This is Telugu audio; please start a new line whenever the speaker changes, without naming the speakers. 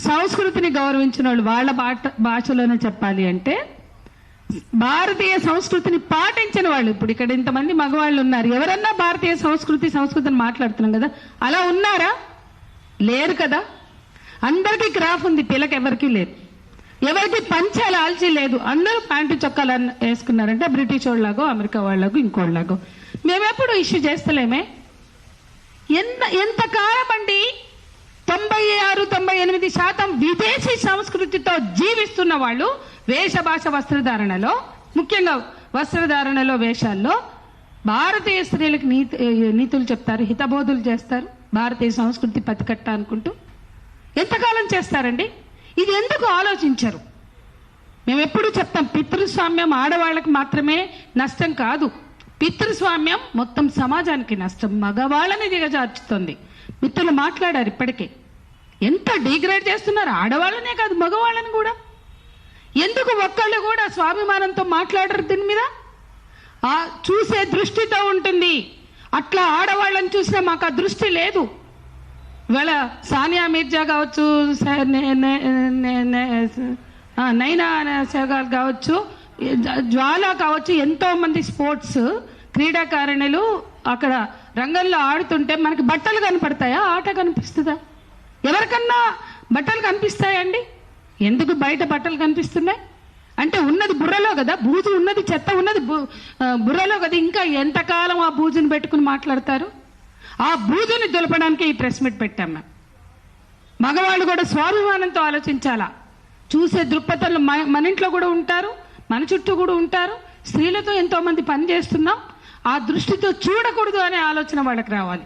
సంస్కృతిని గౌరవించిన వాళ్ళు వాళ్ళ భాషలోనే చెప్పాలి అంటే భారతీయ సంస్కృతిని పాటించిన వాళ్ళు. ఇప్పుడు ఇక్కడ ఇంతమంది మగవాళ్ళు ఉన్నారు, ఎవరన్నా భారతీయ సంస్కృతిని మాట్లాడుతున్నాం కదా, అలా ఉన్నారా? లేరు కదా. అందరికీ క్రాఫ్ ఉంది, పిల్లకి ఎవరికి లేదు. ఎవరికి పంచాలు ఆల్చి లేదు, అందరూ ప్యాంటు చొక్కాలు వేసుకున్నారంటే బ్రిటిష్ వాళ్ళలాగో అమెరికా వాళ్ళలాగో ఇంకోళ్ళలాగో. మేమెప్పుడు ఇష్యూ చేస్తలేమే. ఎంతకాలం అండి? 96-98% విదేశీ సంస్కృతితో జీవిస్తున్న వాళ్ళు వేష భాష వస్త్రధారణలో, ముఖ్యంగా వస్త్రధారణలో, వేషాల్లో భారతీయ స్త్రీలకు నీతులు చెప్తారు, హితబోధులు చేస్తారు, భారతీయ సంస్కృతి పతికట్ట అనుకుంటూ. ఎంతకాలం చేస్తారండి? ఇది ఎందుకు ఆలోచించరు? మేము ఎప్పుడు చెప్తాం, పితృస్వామ్యం ఆడవాళ్ళకి మాత్రమే నష్టం కాదు, పితృస్వామ్యం మొత్తం సమాజానికి నష్టం, మగవాళ్ళని దిగజార్చుతుంది. మిత్రులు మాట్లాడారు ఇప్పటికే, ఎంత డిగ్రేడ్ చేస్తున్నారు ఆడవాళ్ళనే కాదు మగవాళ్ళని కూడా. ఎందుకు ఒక్కళ్ళు కూడా స్వాభిమానంతో మాట్లాడరు దీని మీద? చూసే దృష్టితో ఉంటుంది. అట్లా ఆడవాళ్ళని చూసినా మాకు ఆ దృష్టి లేదు. ఇవాళ సానియా మీర్జా కావచ్చు, నైనా సెహ్వాగ్ కావచ్చు, జ్వాలా కావచ్చు, ఎంతో మంది స్పోర్ట్స్ క్రీడాకారిణులు అక్కడ రంగంలో ఆడుతుంటే మనకి బట్టలు కనపడతాయా? ఆట కనిపిస్తుందా? ఎవరికన్నా బట్టలు కనిపిస్తాయండి? ఎందుకు బయట బట్టలు కనిపిస్తున్నాయి అంటే ఉన్నది బుర్రలో కదా, బూజు ఉన్నది, చెత్త ఉన్నది బుర్రలో కదా. ఇంకా ఎంతకాలం ఆ బూజుని పెట్టుకుని మాట్లాడతారు? ఆ బూజుని దులపడానికి ఈ ప్రెస్ మీట్ పెట్టాం మేము. మగవాళ్ళు కూడా స్వాభిమానంతో ఆలోచించాలా. చూసే దృక్పథంలో మన ఇంట్లో కూడా ఉంటారు, మన చుట్టూ కూడా ఉంటారు. స్త్రీలతో ఎంతో మంది పని చేస్తున్నాం, ఆ దృష్టితో చూడకూడదు అనే ఆలోచన వాళ్ళకి రావాలి.